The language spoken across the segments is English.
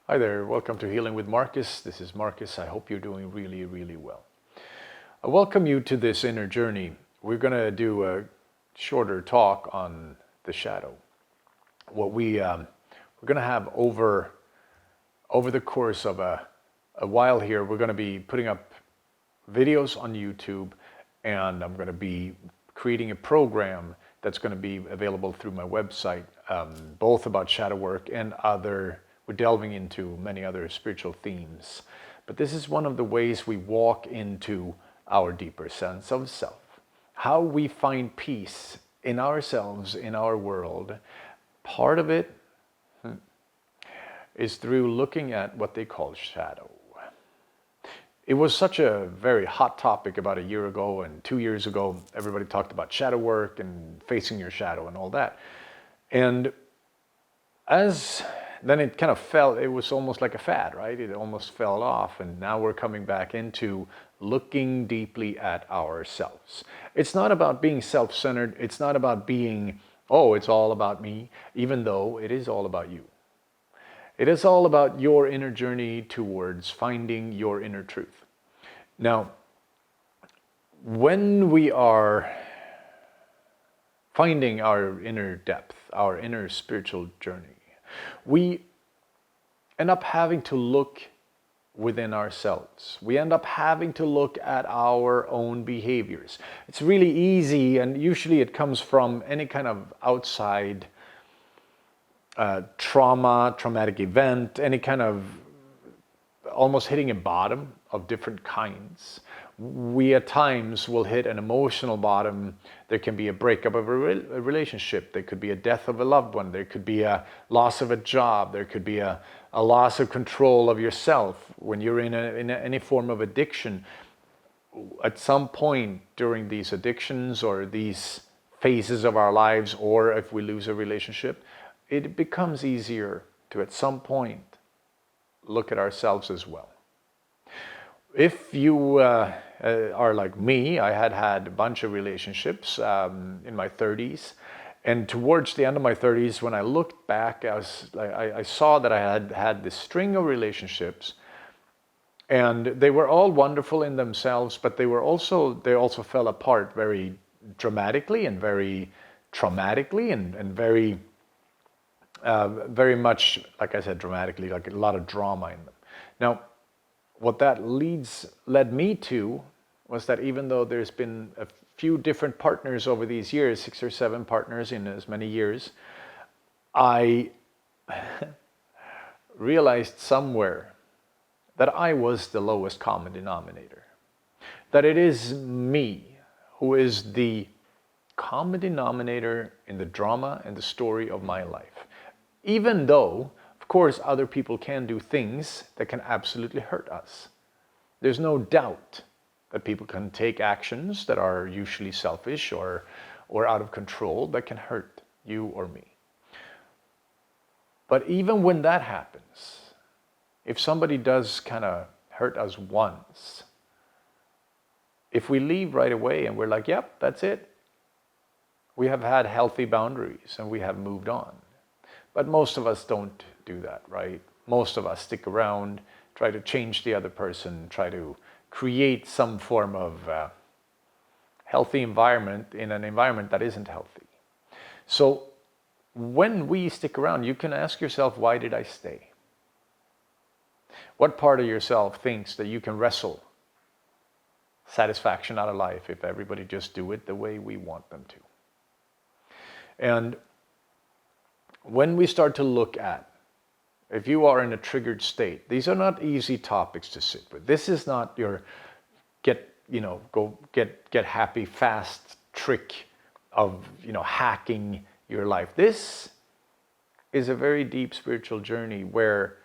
Hi there, welcome to Healing with Marcus. This is Marcus. I hope you're doing really, really well. I welcome you to this inner journey. We're going to do a shorter talk on the shadow. What we're going to have over the course of a while here, we're going to be putting up videos on YouTube, and I'm going to be creating a program that's going to be available through my website, both about shadow work and we're delving into many other spiritual themes. But this is one of the ways we walk into our deeper sense of self. How we find peace in ourselves, in our world. Part of it is through looking at what they call shadow. It was such a very hot topic about a year ago and 2 years ago. Everybody talked about shadow work and facing your shadow and all that. And then it kind of fell, it was almost like a fad, right? It almost fell off, and now we're coming back into looking deeply at ourselves. It's not about being self-centered. It's not about being, oh, it's all about me, even though it is all about you. It is all about your inner journey towards finding your inner truth. Now, when we are finding our inner depth, our inner spiritual journey, we end up having to look within ourselves. We end up having to look at our own behaviors. It's really easy, and usually it comes from any kind of outside traumatic event, any kind of almost hitting a bottom of different kinds. We at times will hit an emotional bottom. There can be a breakup of a relationship. There could be a death of a loved one. There could be a loss of a job. There could be a loss of control of yourself. When you're in any form of addiction, at some point during these addictions or these phases of our lives, or if we lose a relationship, it becomes easier to at some point look at ourselves as well. If you are like me, I had a bunch of relationships in my 30s. And towards the end of my 30s, when I looked back, I saw that I had this string of relationships. And they were all wonderful in themselves, but they also fell apart very dramatically and very traumatically and very much, like I said, dramatically, like a lot of drama in them. Now, what that led me to was that even though there's been a few different partners over these years, 6 or 7 partners in as many years, I realized somewhere that I was the lowest common denominator. That it is me who is the common denominator in the drama and the story of my life. Even though, of course, other people can do things that can absolutely hurt us. There's no doubt that people can take actions that are usually selfish or out of control that can hurt you or me. But even when that happens, if somebody does kind of hurt us once, if we leave right away and we're like, yep, that's it, we have had healthy boundaries and we have moved on. But most of us don't do that, right? Most of us stick around, try to change the other person, try to create some form of healthy environment in an environment that isn't healthy. So when we stick around, you can ask yourself, why did I stay? What part of yourself thinks that you can wrestle satisfaction out of life if everybody just do it the way we want them to? And when we start to look at, if you are in a triggered state, these are not easy topics to sit with. This is not your get happy fast trick of, hacking your life. This is a very deep spiritual journey where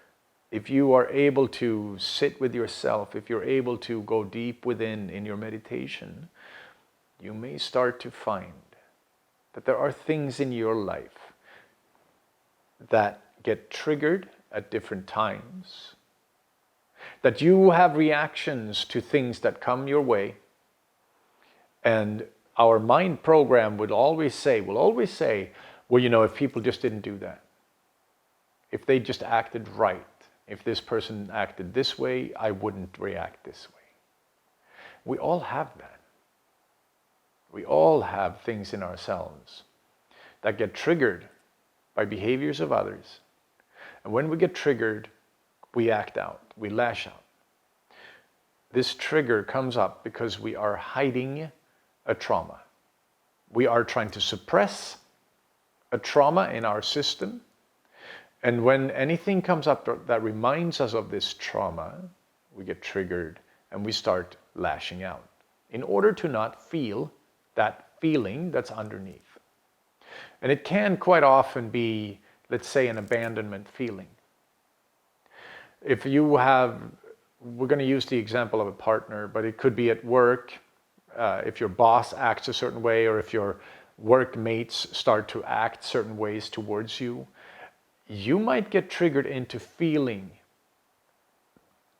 if you are able to sit with yourself, if you're able to go deep within in your meditation, you may start to find that there are things in your life that get triggered at different times, that you have reactions to things that come your way, and our mind program will always say, well, if people just didn't do that, if they just acted right, If this person acted this way, I wouldn't react this way. We all have that. We all have things in ourselves that get triggered by behaviors of others. And when we get triggered, we act out, we lash out. This trigger comes up because we are hiding a trauma. We are trying to suppress a trauma in our system. And when anything comes up that reminds us of this trauma, we get triggered and we start lashing out in order to not feel that feeling that's underneath. And it can quite often be, let's say, an abandonment feeling. If you have, we're going to use the example of a partner, but it could be at work, if your boss acts a certain way, or if your workmates start to act certain ways towards you, you might get triggered into feeling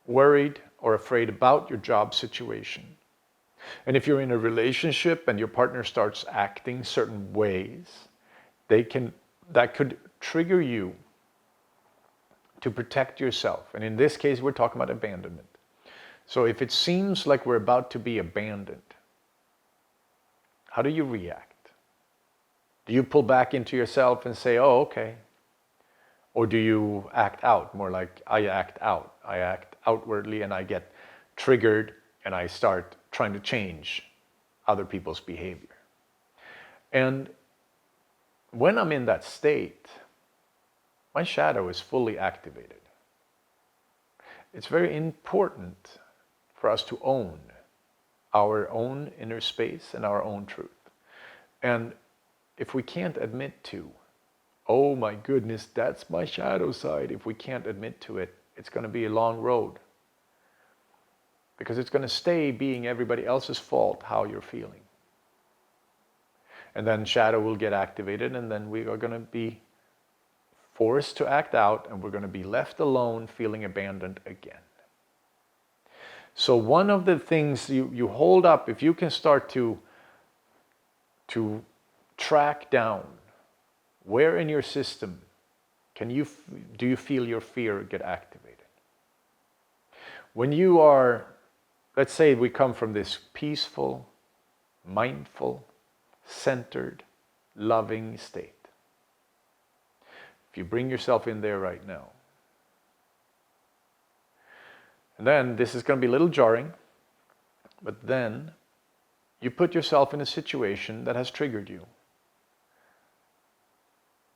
worried or afraid about your job situation. And if you're in a relationship and your partner starts acting certain ways, that could trigger you to protect yourself. And in this case, we're talking about abandonment. So if it seems like we're about to be abandoned, how do you react? Do you pull back into yourself and say, oh, okay? Or do you act out, more like I act out? I act outwardly and I get triggered and I start trying to change other people's behavior. And when I'm in that state, my shadow is fully activated. It's very important for us to own our own inner space and our own truth. And if we can't admit to, oh my goodness, that's my shadow side, if we can't admit to it, it's going to be a long road. Because it's going to stay being everybody else's fault how you're feeling. And then shadow will get activated, and then we are going to be forced to act out, and we're going to be left alone feeling abandoned again. So one of the things you hold up, if you can start to track down where in your system do you feel your fear get activated? When you are, let's say we come from this peaceful, mindful, centered, loving state. If you bring yourself in there right now, and then this is going to be a little jarring, but then you put yourself in a situation that has triggered you.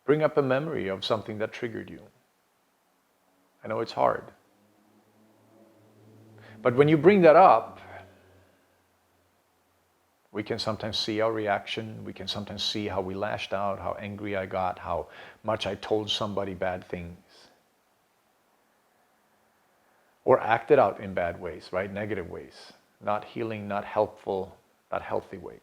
Bring up a memory of something that triggered you. I know it's hard. But when you bring that up, we can sometimes see our reaction. We can sometimes see how we lashed out, how angry I got, how much I told somebody bad things. Or acted out in bad ways, right? Negative ways. Not healing, not helpful, not healthy ways.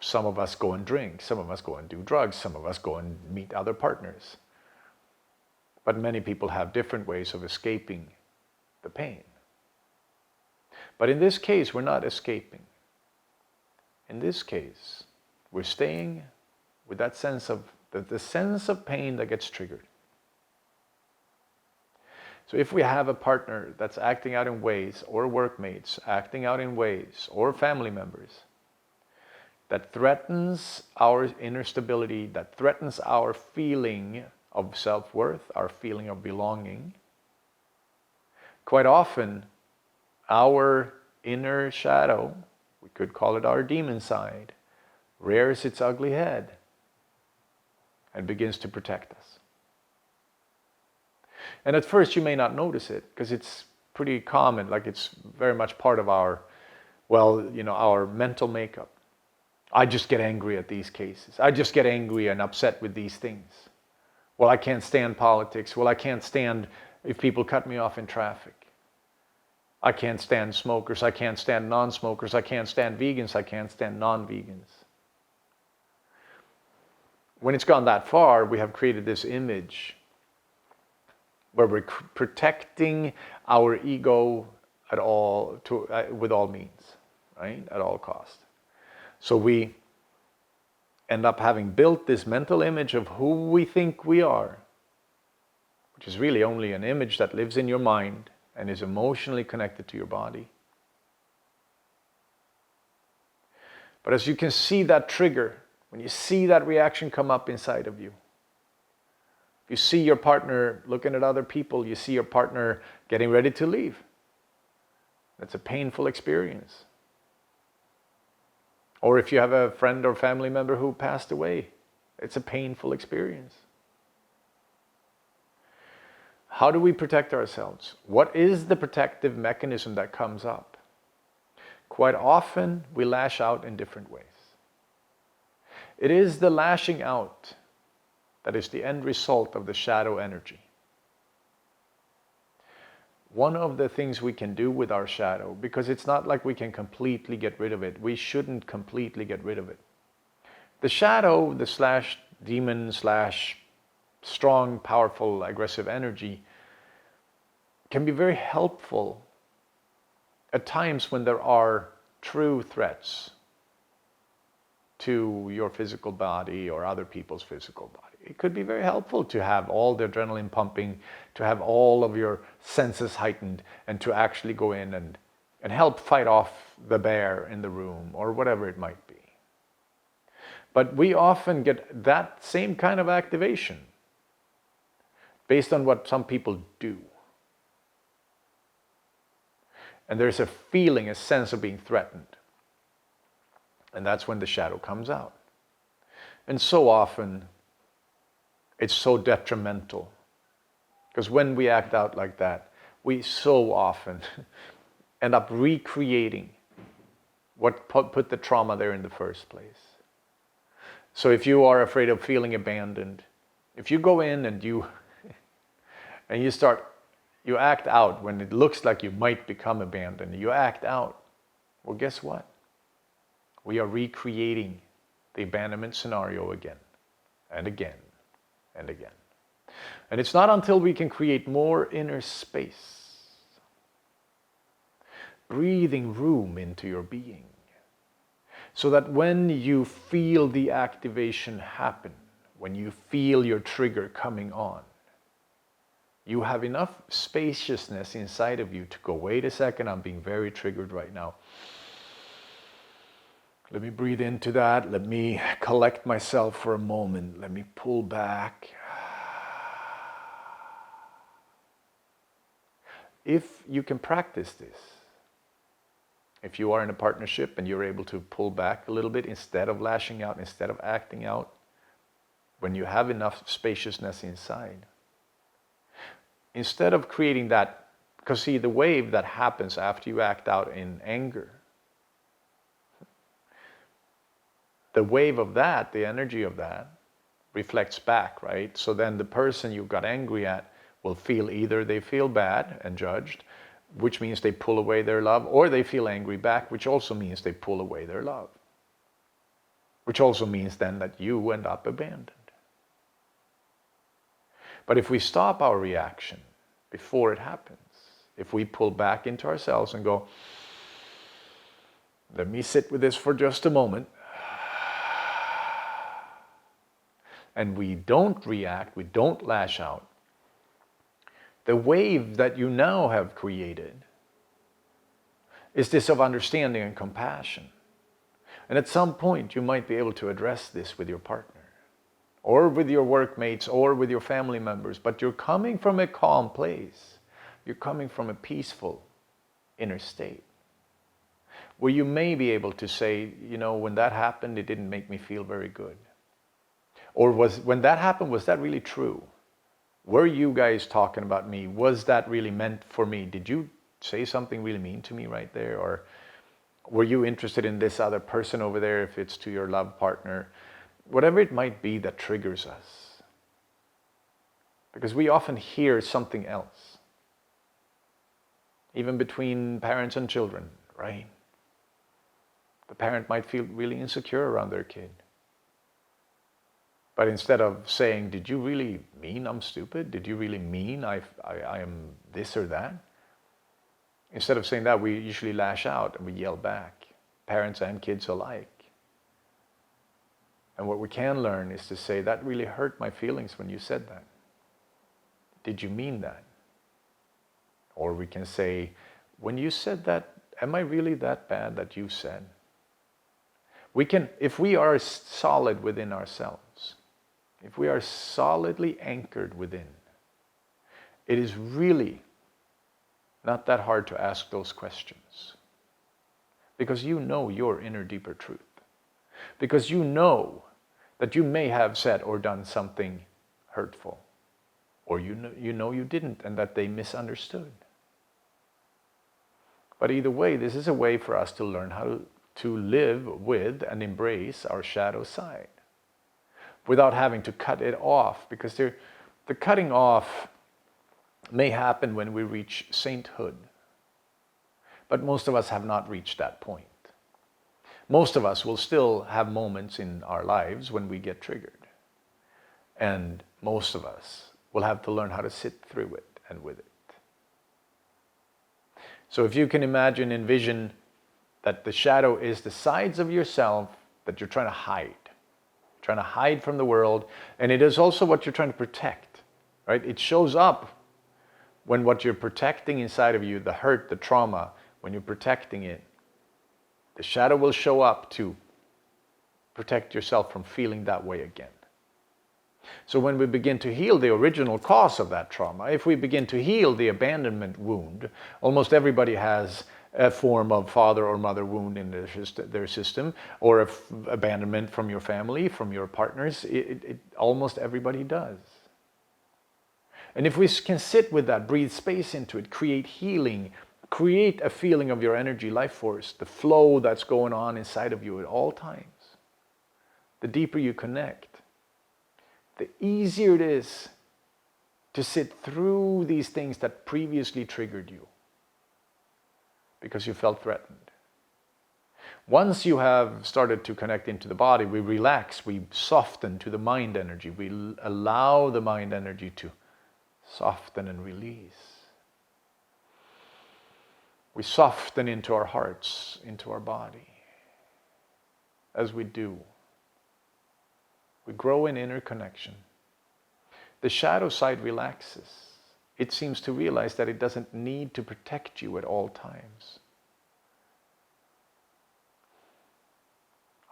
Some of us go and drink. Some of us go and do drugs. Some of us go and meet other partners. But many people have different ways of escaping the pain. But in this case, we're not escaping. In this case, we're staying with that sense of, the sense of pain that gets triggered. So if we have a partner that's acting out in ways, or workmates acting out in ways, or family members, that threatens our inner stability, that threatens our feeling of self-worth, our feeling of belonging, quite often our inner shadow, we could call it our demon side, rears its ugly head and begins to protect us. And at first you may not notice it because it's pretty common, like it's very much part of our, our mental makeup. I just get angry at these cases. I just get angry and upset with these things. Well, I can't stand politics. Well, I can't stand if people cut me off in traffic. I can't stand smokers. I can't stand non-smokers. I can't stand vegans. I can't stand non-vegans. When it's gone that far, we have created this image where we're protecting our ego at all, with all means, right? At all cost. So we end up having built this mental image of who we think we are. which is really only an image that lives in your mind and is emotionally connected to your body. But as you can see that trigger, when you see that reaction come up inside of you, you see your partner looking at other people, you see your partner getting ready to leave. That's a painful experience. Or if you have a friend or family member who passed away, it's a painful experience. How do we protect ourselves? What is the protective mechanism that comes up? Quite often, we lash out in different ways. It is the lashing out that is the end result of the shadow energy. One of the things we can do with our shadow, because it's not like we can completely get rid of it, we shouldn't completely get rid of it. The shadow, the slash demon slash strong, powerful, aggressive energy can be very helpful at times when there are true threats to your physical body or other people's physical body. It could be very helpful to have all the adrenaline pumping, to have all of your senses heightened, and to actually go in and help fight off the bear in the room or whatever it might be. But we often get that same kind of activation based on what some people do. And there's a feeling, a sense of being threatened. And that's when the shadow comes out. And so often, it's so detrimental. Because when we act out like that, we so often end up recreating what put the trauma there in the first place. So if you are afraid of feeling abandoned, if you go in and you act out when it looks like you might become abandoned, you act out, well, guess what? We are recreating the abandonment scenario again and again and again. And it's not until we can create more inner space, breathing room into your being, so that when you feel the activation happen, when you feel your trigger coming on, you have enough spaciousness inside of you to go, wait a second, I'm being very triggered right now. Let me breathe into that. Let me collect myself for a moment. Let me pull back. If you can practice this, if you are in a partnership and you're able to pull back a little bit instead of lashing out, instead of acting out, when you have enough spaciousness inside, instead of creating that, because see, the wave that happens after you act out in anger, the wave of that, the energy of that, reflects back, right? So then the person you got angry at will feel either they feel bad and judged, which means they pull away their love, or they feel angry back, which also means they pull away their love. Which also means then that you end up abandoned. But if we stop our reaction before it happens, if we pull back into ourselves and go, let me sit with this for just a moment, and we don't react, we don't lash out, the wave that you now have created is this of understanding and compassion. And at some point you might be able to address this with your partner, or with your workmates, or with your family members, but you're coming from a calm place. You're coming from a peaceful inner state, where you may be able to say, you know, when that happened, it didn't make me feel very good. Or when that happened, was that really true? Were you guys talking about me? Was that really meant for me? Did you say something really mean to me right there? Or were you interested in this other person over there, if it's to your love partner? Whatever it might be that triggers us. Because we often hear something else. Even between parents and children, right? The parent might feel really insecure around their kid. But instead of saying, did you really mean I'm stupid? Did you really mean I am this or that? Instead of saying that, we usually lash out and we yell back, parents and kids alike. And what we can learn is to say, that really hurt my feelings when you said that. did you mean that? Or we can say, when you said that, am I really that bad that you said? We can, if we are solid within ourselves, if we are solidly anchored within, it is really not that hard to ask those questions. Because you know your inner deeper truth. Because you know that you may have said or done something hurtful. Or you know you didn't, and that they misunderstood. But either way, this is a way for us to learn how to live with and embrace our shadow side without having to cut it off, because the cutting off may happen when we reach sainthood. But most of us have not reached that point. Most of us will still have moments in our lives when we get triggered. And most of us will have to learn how to sit through it and with it. So if you can envision that the shadow is the sides of yourself that you're trying to hide. Trying to hide from the world. And it is also what you're trying to protect. Right? It shows up when what you're protecting inside of you, the hurt, the trauma, when you're protecting it, the shadow will show up to protect yourself from feeling that way again. So when we begin to heal the original cause of that trauma, if we begin to heal the abandonment wound, almost everybody has a form of father or mother wound in their system, or abandonment from your family, from your partners, almost everybody does. And if we can sit with that, breathe space into it, create healing, create a feeling of your energy, life force, the flow that's going on inside of you at all times, the deeper you connect, the easier it is to sit through these things that previously triggered you because you felt threatened. Once you have started to connect into the body, we relax, we soften to the mind energy. We allow the mind energy to soften and release. We soften into our hearts, into our body. As we do, we grow in inner connection. The shadow side relaxes. It seems to realize that it doesn't need to protect you at all times.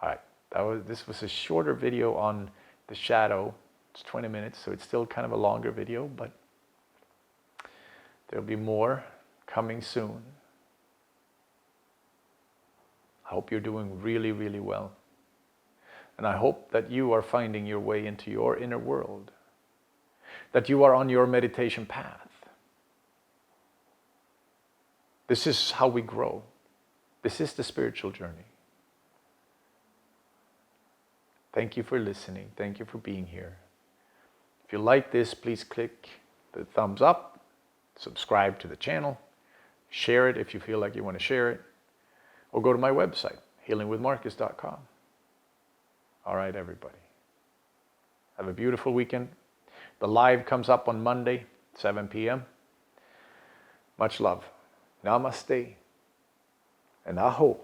All right, this was a shorter video on the shadow. It's 20 minutes, so it's still kind of a longer video, but there'll be more coming soon. I hope you're doing really, really well. And I hope that you are finding your way into your inner world. That you are on your meditation path. This is how we grow. This is the spiritual journey. Thank you for listening. Thank you for being here. If you like this, please click the thumbs up, subscribe to the channel, share it if you feel like you want to share it, or go to my website, healingwithmarcus.com. All right, everybody. Have a beautiful weekend. The live comes up on Monday, 7 p.m. Much love. Namaste and aho.